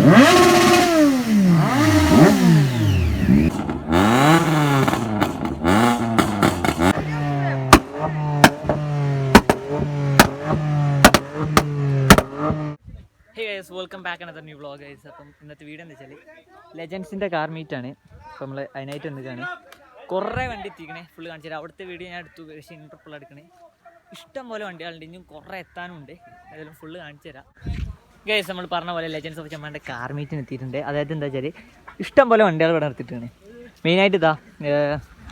Welcome back another new vlog guys. അപ്പം ഇന്നത്തെ video എന്ന് വെച്ചാൽ ലെജൻസിൻ്റെ കാർ മീറ്റാണ്. അപ്പോൾ നമ്മൾ അതിനായിട്ട് വന്നിട്ടാണ്. കുറേ വണ്ടി എത്തിക്കണേ, ഫുള്ള് കാണിച്ചു തരാം. അവിടുത്തെ വീഡിയോ ഞാൻ എടുത്തു, പക്ഷേ ഇൻട്രപ്പുള്ള എടുക്കണേ. ഇഷ്ടം പോലെ വണ്ടികളുണ്ട്, ഇനിയും കുറേ എത്താനുണ്ട്. അതെല്ലാം ഫുള്ള് കാണിച്ചു തരാം ഗൈസ്. നമ്മൾ പറഞ്ഞ പോലെ ലെജൻസ് ഓഫ് ചെമ്മാൻ്റെ കാർ മീറ്റിന് എത്തിയിട്ടുണ്ട്. അതായത് എന്താ വെച്ചാൽ ഇഷ്ടം പോലെ വണ്ടികൾ ഇവിടെ നിർത്തിയിട്ടാണ്. മെയിനായിട്ട് ഇതാ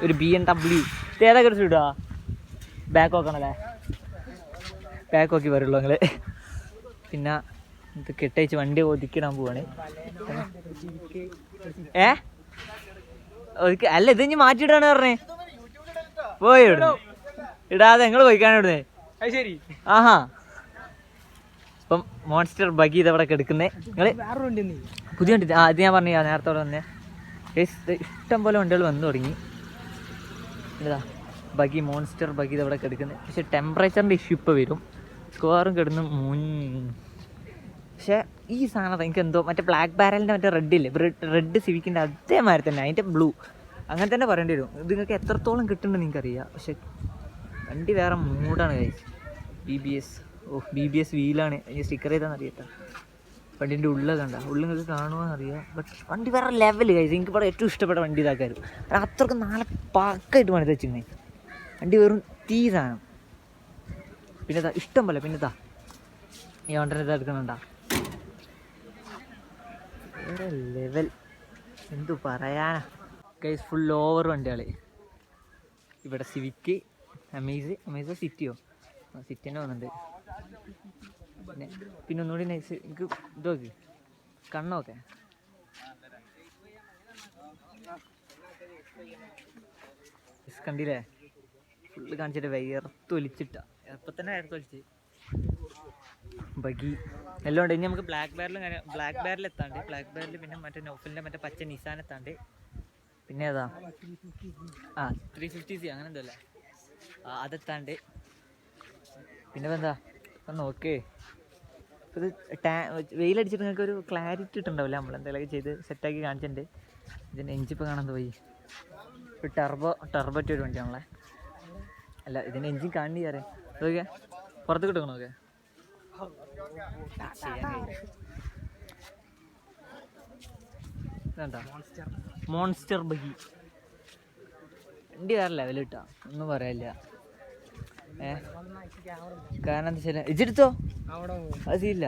ഒരു BMW. ഇത് ഏതൊക്കെ എടുത്ത് ഇടുക, ബാക്ക് നോക്കണല്ലേ, ബാക്ക് നോക്കി വരുള്ളൂ നിങ്ങൾ. പിന്നെ ഇത് കെട്ടയച്ച് വണ്ടി ഒതുക്കിടാൻ പോവാണ്. അല്ല ഇത് ഇനി മാറ്റിയിടാണ് പറഞ്ഞേ. പോയി ഇടാതെ നിങ്ങൾ പോയിക്കാണ് ഇടുന്നേ. ശരി. ആഹാ, ഇപ്പം മോൺസ്റ്റർ ബഗി ഇതവിടെ എടുക്കുന്നേ. നിങ്ങള് പുതിയ വണ്ടി ഇത് ഞാൻ പറഞ്ഞു നേരത്തെ വന്നേ. ഇഷ്ടം പോലെ വണ്ടികൾ വന്നു തുടങ്ങി. ഇതാ ബഗി, മോൺസ്റ്റർ ബഗി ഇതവിടെ എടുക്കുന്നത്. പക്ഷെ ടെമ്പറേച്ചറിൻ്റെ ഇഷ്യൂ ഇപ്പോൾ വരും. സ്കോറും കിടന്ന് പക്ഷേ ഈ സാധനം എനിക്ക് എന്തോ മറ്റേ ബ്ലാക്ക് ബാരലിൻ്റെ മറ്റേ റെഡില്ലേ, റെഡ് സിവിക്കിൻ്റെ അതേമാതിരി തന്നെ അതിൻ്റെ ബ്ലൂ അങ്ങനെ തന്നെ പറയേണ്ടി വരും. ഇത് നിങ്ങൾക്ക് എത്രത്തോളം കിട്ടുന്നുണ്ടെന്ന് നിങ്ങൾക്കറിയാം. പക്ഷെ വണ്ടി വേറെ മൂടാണ് കഴിച്ച്. BBS വീലാണ്. സ്റ്റിക്കർ ചെയ്താന്ന് അറിയട്ടോ. വണ്ടീൻ്റെ ഉള്ളിൽ കണ്ട ഉള്ളിൽ നിങ്ങൾക്ക് കാണുമെന്നറിയാം. ബട്ട് വണ്ടി വേറെ ലെവൽ കഴിച്ച്. എനിക്ക് ഇവിടെ ഏറ്റവും ഇഷ്ടപ്പെട്ട വണ്ടി ഇതാക്കാരും. കാരണം അത്രയ്ക്ക് നാളെ പാക്കായിട്ട് പണി വെച്ചിരുന്നേ. വണ്ടി വെറും തീ സാധനം. പിന്നെ ഇതാ ഇഷ്ടം പോലെ. പിന്നെ ഇതാ ഈ വണ്ടനെ ഇതാ എടുക്കണുണ്ടാ, വേറെ ലെവൽ. എന്തു പറയാനാ ഗൈസ്. ഫുൾ ഓവർ വണ്ടികൾ ഇവിടെ. സിവിക്ക്, അമേസ് സിറ്റിയോ, സിറ്റി തന്നെ വന്നിട്ടുണ്ട്. പിന്നെ ഒന്നുകൂടി നൈസ് എനിക്ക് ഇതൊക്കെ കണ്ണൊക്കെ കണ്ടില്ലേ, ഫുള്ള് കാണിച്ചിട്ട് വിയർത്തൊലിച്ചിട്ടാ. എപ്പം തന്നെ വിയർത്തൊലിച്ച്. ബഗി എല്ലാം ഉണ്ട്. ഇനി നമുക്ക് ബ്ലാക്ക് ബാരൽ എത്താണ്ട്, ബ്ലാക്ക് ബാരൽ പിന്നെ മറ്റേ നൗഫലിൻ്റെ മറ്റേ പച്ച നിസാൻ എത്താണ്ട്. പിന്നെ ഏതാ 350C അങ്ങനെ എന്തോ അല്ലേ, അതെത്താണ്ട്. പിന്നെ എന്താ നോക്കേ, ഇത് വെയിലടിച്ചിട്ട് നിങ്ങൾക്ക് ഒരു ക്ലാരിറ്റി ഇട്ടുണ്ടാവില്ല. നമ്മളെന്തെങ്കിലുമൊക്കെ ചെയ്ത് സെറ്റാക്കി കാണിച്ചിട്ടുണ്ട്. ഇതിൻ്റെ എഞ്ചിപ്പോൾ കാണാൻ പോയി. ഒരു ടർബോ ഒരു വണ്ടിയാണല്ലേ. അല്ല ഇതിൻ്റെ എഞ്ചിൻ കാണി അറിയാം. അതൊക്കെ പുറത്ത് കിട്ടണം. നോക്കെ മോൺസ്റ്റർ ബഗി വണ്ടി വേറെ ലെവൽ കിട്ടാ, ഒന്നും പറയാനില്ല. കാരണം എന്താ വെച്ചാൽ ഇജെടുത്തോ അത് ചെയ്യില്ല.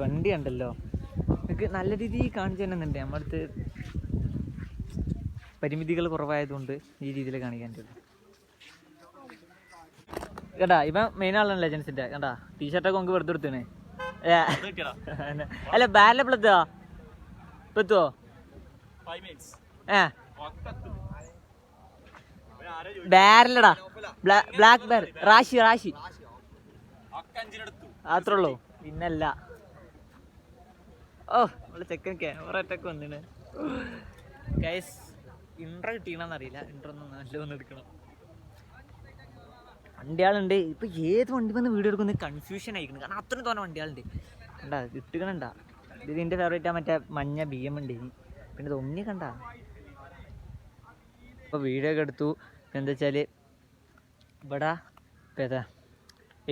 വണ്ടി ഉണ്ടല്ലോ നിങ്ങൾക്ക് നല്ല രീതിയിൽ കാണിച്ചു തരുന്നുണ്ട്. നമ്മുടെ അടുത്ത് പരിമിതികൾ കുറവായതുകൊണ്ട് ഈ രീതിയിൽ കാണിക്കാൻ പറ്റുള്ളൂ. കേട്ടാ ഇപ്പം മെയിൻ ആളാണ് ലെജൻസിന്റെ. കണ്ടാ ടീഷർട്ടൊക്കെ നമുക്ക് വെറുതെ എടുത്തേനെ. അല്ല ബാരലെപ്പോൾ എത്തുക, ഇപ്പം എത്തുവോ? ബാരലടാ, ബ്ലാക്ക് ബാരൽ, റാശി അത്രേ ഉള്ളൂ. പിന്നല്ല. ഓ നമ്മളെ ചെക്കൻ ക്യാമറയൊക്കെ വന്നിന് ഗൈസ്. ഇൻട്രോ കിട്ടിക്കണമെന്നറിയില്ല. ഇൻട്രോ ഒന്നും നല്ലൊന്നും എടുക്കണം. വണ്ടികളുണ്ട്. ഇപ്പം ഏത് വണ്ടി വന്ന് വീഡിയോ എടുക്കുന്നത് കൺഫ്യൂഷൻ ആയിരിക്കണം. കാരണം അത്രയും തോന്നെ വണ്ടികളുണ്ട്. കണ്ടാ കിട്ടുകണണ്ടാ. ഇതിൻ്റെ ഫേവറേറ്റാ മറ്റേ മഞ്ഞ BM ഉണ്ട്. പിന്നെ ഇത് ഒന്നി കണ്ടാ. ഇപ്പോൾ വീഡിയോ ഒക്കെ എടുത്തു. എന്താ വെച്ചാൽ ഇവിടെ ഇപ്പം ഏതാ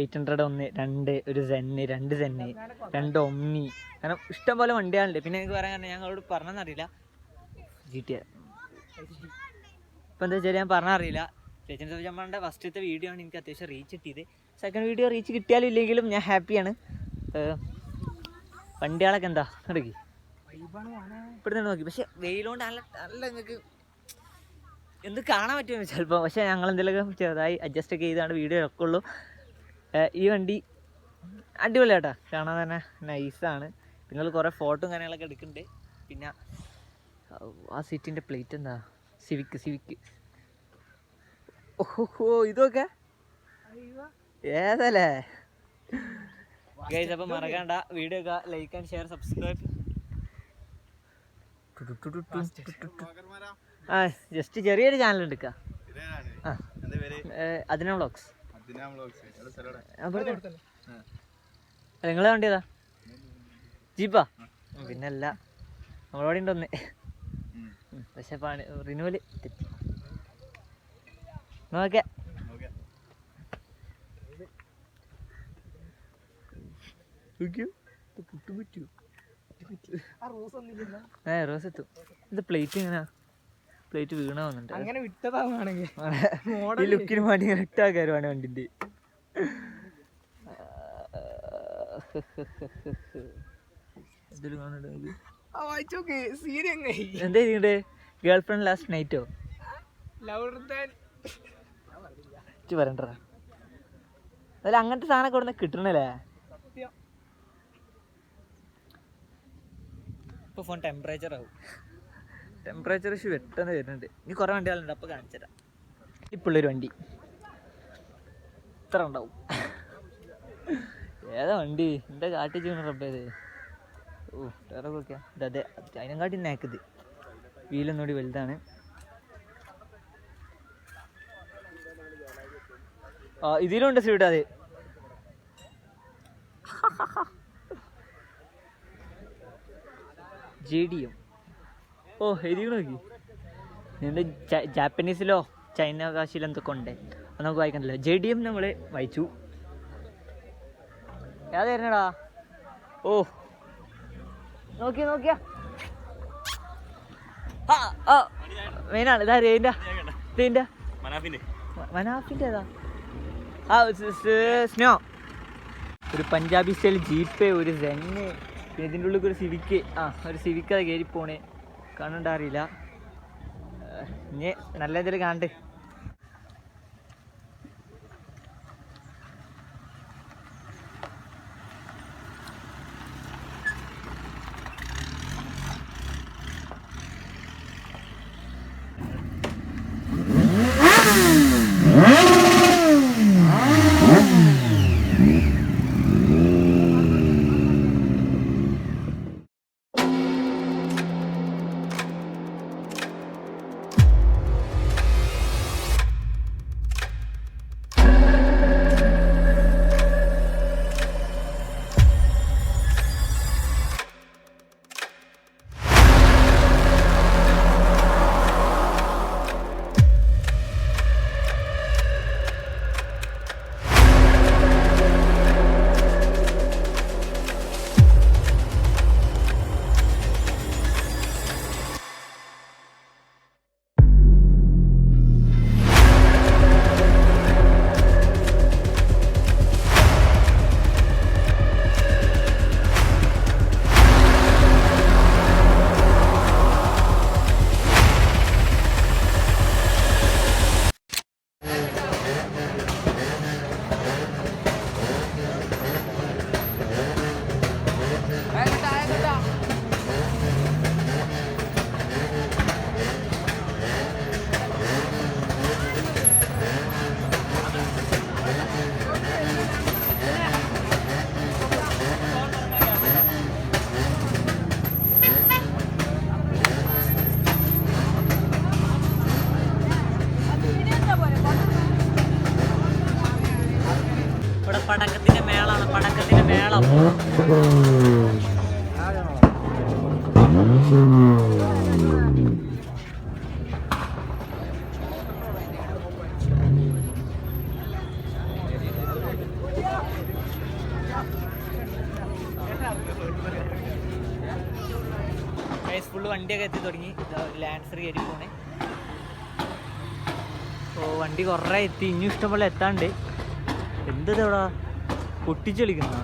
800 ഒന്ന്, 2 ഒരു സെന്ന്, 2 സെന്ന്, 2 ഒമ്നി, കാരണം ഇഷ്ടംപോലെ വണ്ടികളുണ്ട്. പിന്നെ എനിക്ക് പറയാൻ കാരണം ഞങ്ങളോട് പറഞ്ഞെന്നറിയില്ല GTR. ഇപ്പം എന്താ വെച്ചാൽ ഞാൻ പറഞ്ഞറിയില്ല. ലെജൻസ് ഓഫ് ചെമ്മാൻ്റെ ഫസ്റ്റത്തെ വീഡിയോ ആണ് എനിക്ക് അത്യാവശ്യം റീച്ച് കിട്ടിയത്. സെക്കൻഡ് വീഡിയോ റീച്ച് കിട്ടിയാലും ഇല്ലെങ്കിലും ഞാൻ ഹാപ്പിയാണ്. വണ്ടികളൊക്കെ എന്താ നടക്കി ഇപ്പോഴത്തെ നോക്കി. പക്ഷെ വെയിലുകൊണ്ട് നല്ല നിങ്ങൾക്ക് എന്ത് കാണാൻ പറ്റുമോ ചിലപ്പോൾ. പക്ഷേ ഞങ്ങൾ എന്തെങ്കിലുമൊക്കെ ചെറുതായി അഡ്ജസ്റ്റ് ഒക്കെ ചെയ്താണ് വീഡിയോ ഒക്കെ ഉള്ളൂ. ഈ വണ്ടി അടിപൊളിയാട്ടാ, കാണാൻ തന്നെ നൈസാണ്. പിന്നെ കുറേ ഫോട്ടോയും കാര്യങ്ങളൊക്കെ എടുക്കുന്നുണ്ട്. പിന്നെ ആ സീറ്റിൻ്റെ പ്ലേറ്റ് എന്താ സിവിക്ക്. ഓഹോ ഇതൊക്കെ ഏതല്ലേ ഗൈസ്. അപ്പം മറക്കണ്ട വീഡിയോ ഒക്കെ like and share, subscribe. Just ചെറിയൊരു ചാനൽ എടുക്കുക. അതിനാ വ്ളോഗ്സ്. നിങ്ങൾ കണ്ടിയതാ ജീപ്പാ പിന്നല്ല നമ്മളോടെ ഉണ്ടൊന്ന് പക്ഷെ റിനുവല് തെറ്റി നോക്കെ റോസ് എത്തും. ഇത് പ്ലേറ്റ് എങ്ങനെയാ? പ്ലേറ്റ് വീണ വന്നിട്ട് അങ്ങനെ വിട്ടതാണെങ്കിൽ ഈ ലുക്കിന് വേണ്ടി ഇങ്ങനെ ഇട്ടാക്കാരുമാണ് വണ്ടിന്റെ. എന്താ ചെയ്യണ്ടേ? ഗേൾ ഫ്രണ്ട് ലാസ്റ്റ് നൈറ്റോ പറയണ്ട. അതിൽ അങ്ങനത്തെ സാധനം കൊടുന്ന കിട്ടണല്ലേ? ഇപ്പൊ ഫോൺ ടെമ്പറേച്ചർ ആവും. ടെമ്പറേച്ചർ ഇഷ്യൂ പെട്ടെന്ന് വരുന്നുണ്ട്. ഇനി കുറെ വണ്ടികളുണ്ട്, അപ്പൊ കാണിച്ചുതരാം. ഇപ്പോഴൊരു വണ്ടി ഇത്ര ഉണ്ടാവും. ഏതാ വണ്ടി? എന്താ കാട്ടി ചെയ്യണ റബ്ബേത്? ഓ ടയറൊക്കെ നോക്കിയാ അതെ അതിനെക്കാട്ടി നാക്കത്. വീലൊന്നുകൂടി വലുതാണ്. ആ ഇതിലുണ്ട് സ്വീറ്റ്. അത് JDM. ഓ എഴുതിക്കണ നോക്കി. എന്ത് ജാപ്പനീസിലോ ചൈന ഭാഷയിലോ എന്തൊക്കെ ഉണ്ട്, അത് നമുക്ക് വായിക്കണ്ടല്ലോ. JDM നമ്മൾ വായിച്ചു. ഏതായിരുന്നടാ? ഓ നോക്കിയാ മെയിനാണ്. ഇതാ ഇതിൻ്റെ മനാഫിൻ്റെ ഏതാ? ആ സ്നോ. ഒരു പഞ്ചാബി സ്റ്റൈൽ ജീപ്പ്, ഒരു സെന്ന്, പിന്നെ ഇതിൻ്റെ ഉള്ളിൽ ഒരു സിവിക്ക്. ഒരു സിവിക്ക് അത് കയറി പോണേ, കാണണ്ടാറിയില്ല. ഇനി നല്ല എന്തെങ്കിലും കാണണ്ടേ. പടക്കത്തിന്റെ മേളാണ്, പടക്കത്തിന്റെ മേളം. ഫുള്ള് വണ്ടിയൊക്കെ എത്തി തുടങ്ങി. ലാൻസർ കയറി പോണേ. ഓ വണ്ടി കുറേ എത്തി, ഇനിയും ഇഷ്ടംപോലെ എത്താണ്ട്. എന്തതാ പൊട്ടിച്ച് കളിക്കുന്ന?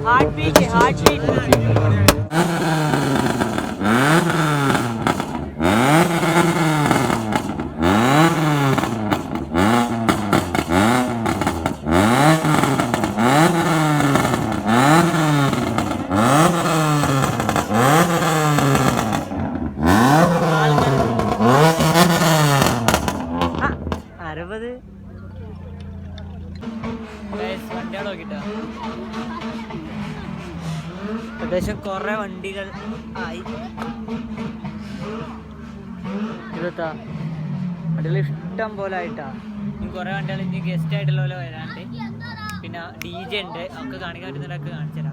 ഹാർട്ട് ബീറ്റ് 60 വണ്ടികൾ നോക്കിട്ടാ. ഏകദേശം കുറെ വണ്ടികൾ ആയി. ഇരുപത്താ വണ്ടികൾ ഇഷ്ടം പോലെ ആയിട്ടാ. ഇനി കുറെ വണ്ടികൾ ഇനി ഗസ്റ്റ് ആയിട്ടുള്ള പോലെ വരാണ്ട്. പിന്നെ DJ ഉണ്ട്, ഒക്കെ കാണിക്കാൻ പറ്റുന്നവരൊക്കെ കാണിച്ചു തരാം.